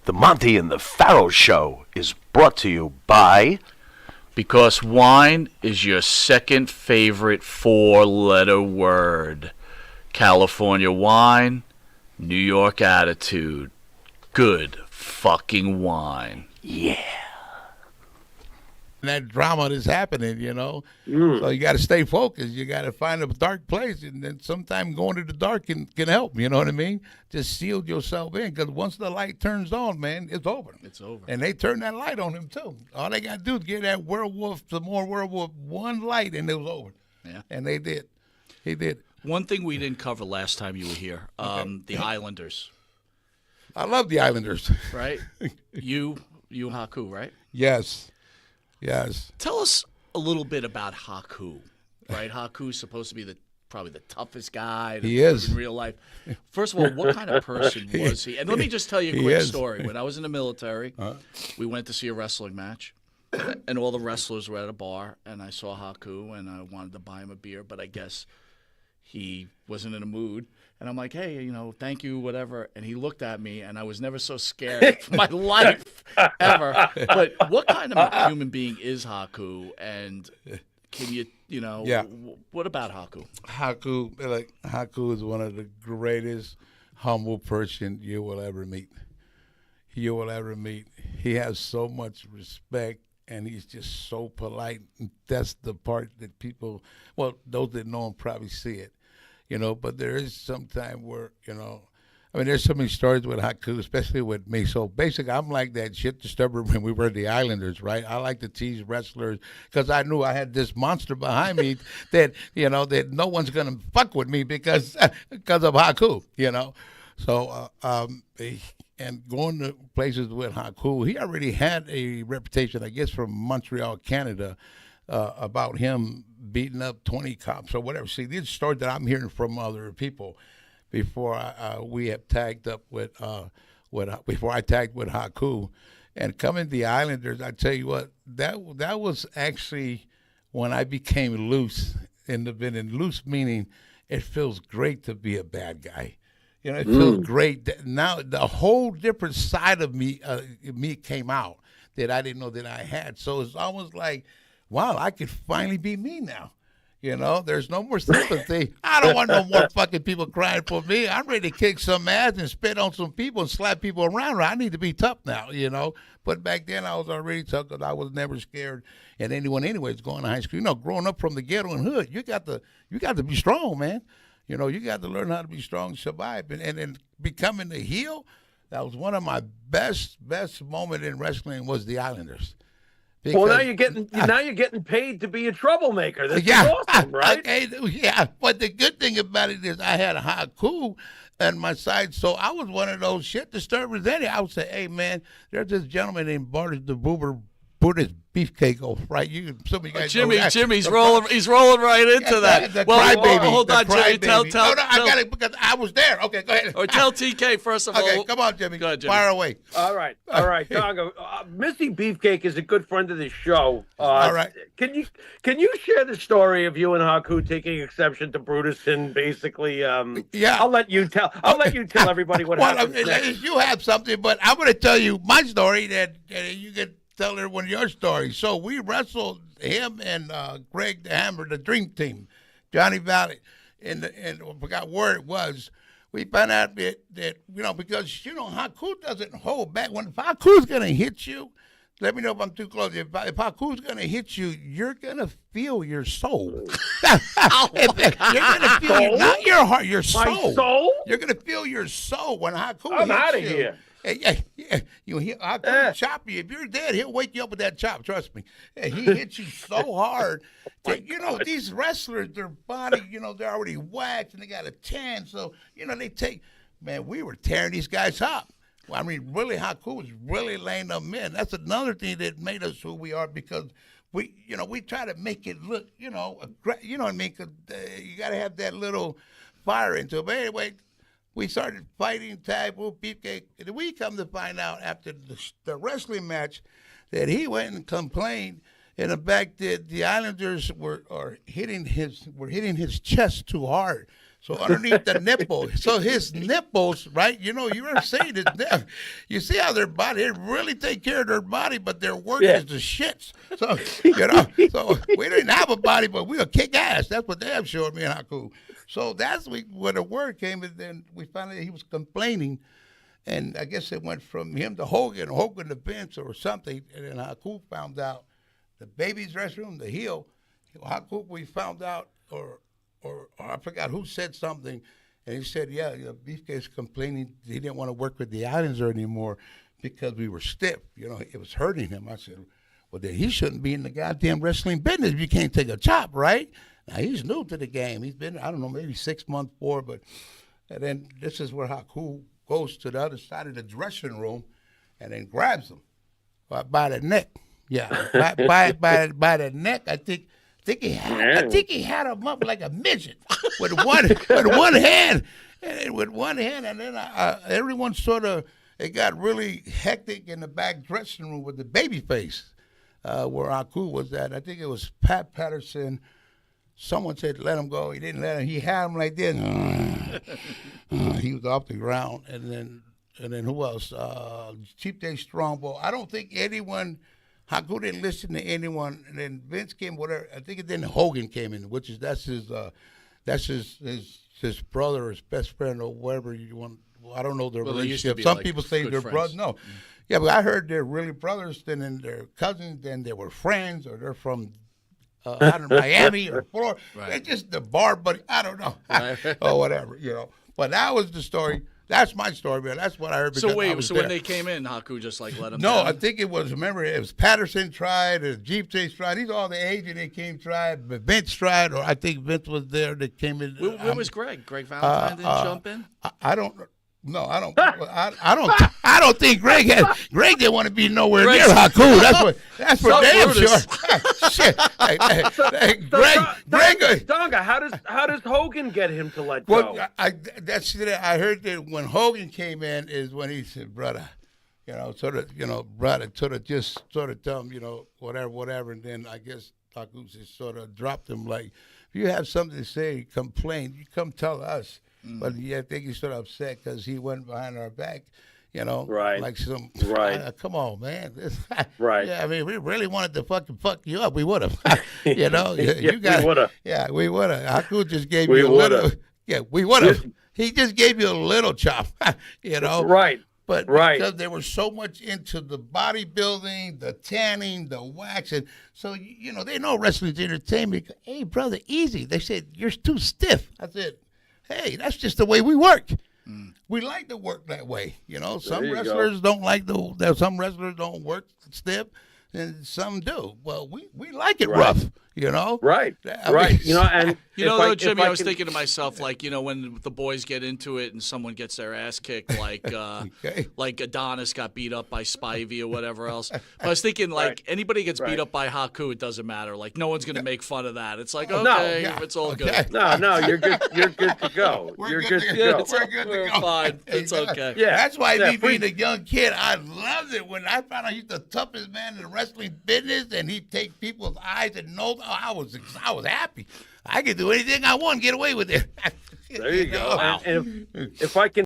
The Monte and the Pharaoh Show is brought to you by... Because wine is your second favorite four-letter word. California wine, New York attitude. Good fucking wine. Yeah. That drama that's happening, So you got to stay focused. You got to find a dark place, and then sometimes going to the dark can help. You know what I mean? Just shield yourself in, because once the light turns on, man, it's over. It's over. And they turned that light on him too. All they got to do is get that some more werewolf one light, and it was over. Yeah. And they did. He did. One thing we didn't cover last time you were here, the Islanders. I love the Islanders. Right? you Haku, right? Yes. Tell us a little bit about Haku, right? Haku's supposed to be probably the toughest guy he is in real life. First of all, what kind of person was he? And let me just tell you a quick story. When I was in the military, we went to see a wrestling match, and all the wrestlers were at a bar, and I saw Haku, and I wanted to buy him a beer, but I guess he wasn't in a mood. And I'm like, hey, thank you, whatever. And he looked at me, and I was never so scared for my life ever. But what kind of a human being is Haku? And can you, what about Haku? Haku is one of the greatest humble person you will ever meet. He has so much respect, and he's just so polite. And that's the part that people, those that know him probably see it. But there is some time where, there's so many stories with Haku, especially with me. So basically, I'm like that shit disturber when we were the Islanders, right? I like to tease wrestlers because I knew I had this monster behind me that, that no one's going to fuck with me because of Haku, So, and going to places with Haku, he already had a reputation, I guess, from Montreal, Canada, about him beating up 20 cops or whatever. See, these stories that I'm hearing from other people before we have tagged up before I tagged with Haku. And coming to the Islanders, I tell you what, that was actually when I became loose in the been loose meaning it feels great to be a bad guy. It feels great. Now the whole different side of me came out that I didn't know that I had. So it's almost like, wow, I could finally be me now. There's no more sympathy. I don't want no more fucking people crying for me. I'm ready to kick some ass and spit on some people and slap people around. I need to be tough now, But back then I was already tough because I was never scared at anyone anyways going to high school. Growing up from the ghetto and hood, you got to be strong, man. You got to learn how to be strong, survive. And becoming the heel, that was one of my best moment in wrestling was the Islanders. Because, now you're getting paid to be a troublemaker. This is awesome, right? Okay, but the good thing about it is I had a Haku on my side, so I was one of those shit disturbers. I would say, hey man, there's this gentleman named Brutus Beefcake, right? Some of you guys Jimmy's rolling right into that. The crybaby. Hold on, Jimmy. Tell. No, I got it because I was there. Okay, go ahead. Or tell TK first of all. Okay, come on, Jimmy. Go ahead, Jimmy. Fire away. All right, Tonga. Missy Beefcake is a good friend of the show. All right. Can you share the story of you and Haku taking exception to Brutus and basically? I'll let you tell everybody what happened. You have something, but I'm going to tell you my story that you can tell everyone your story. So we wrestled him and Greg the Hammer, the Dream Team, Johnny Valley, and I forgot where it was. We found out that because Haku doesn't hold back. When Haku's gonna hit you, let me know if I'm too close. If Haku's gonna hit you, you're gonna feel your soul. You're gonna feel not your heart, your soul. My soul? You're gonna feel your soul when Haku I'm hits out of you. here. Yeah. You hear Haku chop you. If you're dead, he'll wake you up with that chop. Trust me. He hits you so hard that these wrestlers, their body, they're already waxed and they got a tan. So they take. Man, we were tearing these guys up. Well, I mean, really, Haku was really laying them in. That's another thing that made us who we are because we try to make it look, you know what I mean? Cause you got to have that little fire into it. But anyway. We started fighting tag with Beefcake. And we come to find out after the wrestling match that he went and complained in the back that the Islanders were hitting his chest too hard. So underneath the nipple, so his nipples, right? You ever seen it? You see how their body, they really take care of their body, but their work is the shits. So, so we didn't have a body, but we would kick ass. That's what they have showed me and Haku. So that's when the word came, and then we found out he was complaining. And I guess it went from him to Hogan to Vince or something. And then Haku found out the baby's restroom, the heel. Haku, we found out, or I forgot who said something, and he said, yeah, Beefcake's complaining he didn't want to work with the Islander anymore because we were stiff. It was hurting him. I said, well, then he shouldn't be in the goddamn wrestling business if you can't take a chop, right? Now, he's new to the game. He's been, I don't know, maybe 6 months, but and then this is where Haku goes to the other side of the dressing room and then grabs him by the neck. Yeah, by the neck. I think he had him up like a midget with one hand, and then everyone it got really hectic in the back dressing room with the baby face where Haku was at. I think it was Pat Patterson. Someone said let him go. He didn't let him. He had him like this. He was off the ground, and then who else? Cheap Day Strongbow. I don't think anyone. Haku didn't listen to anyone, and then Vince came. Whatever. I think then Hogan came in, which is that's his brother or his best friend or whatever you want. Well, I don't know their relationship. Some people say they're brothers. No, yeah, but I heard they're really brothers. Then they're cousins. Then they were friends, or they're from. Out in Miami or Florida. Right. They're just the Barber, I don't know. Or whatever, But that was the story. That's my story, man. That's what I heard. So when they came in, Haku just let them No, down? I think it was Patterson tried, Jeep Chase tried. These are all the agent that came tried, but Vince tried, or I think Vince was there that came in. Where was Greg? Greg Valentine didn't jump in? I don't know. No, I don't. I don't think Greg didn't want to be nowhere near Haku. That's for damn sure. Shit. Greg. Tonga, how does Hogan get him to let go? Well, I heard that when Hogan came in is when he said, brother, just sort of tell him, whatever, and then I guess Haku just sort of dropped him like, if you have something to say, complain, you come tell us. But I think he's sort of upset because he went behind our back, right? Like some, right? Come on, man, right? Yeah, I mean, we really wanted to fuck you up. We would have, you we would have. Yeah, we would have. Haku just gave you a little. Yeah, we would have. He just gave you a little chop, Right. But because they were so much into the bodybuilding, the tanning, the waxing, so they know wrestling's entertainment. Hey, brother, easy. They said you're too stiff. I said. Hey, that's just the way we work. We like to work that way. Some wrestlers don't like some wrestlers don't work stiff, and some do. Well, we like it rough. Right. Right. Though, Jimmy, I was thinking to myself, like, when the boys get into it and someone gets their ass kicked, like like Adonis got beat up by Spivey or whatever else. I was thinking, like, anybody gets beat up by Haku, it doesn't matter. Like, no one's going to make fun of that. It's like, it's all good. No, you're good. You're good to go. We're good to go. We're fine. It's okay. Yeah, that's why me being a young kid, I loved it when I found out he's the toughest man in the wrestling business, and he'd take people's eyes and nose. I was happy. I could do anything I want, get away with it. There you go. Wow. And if I can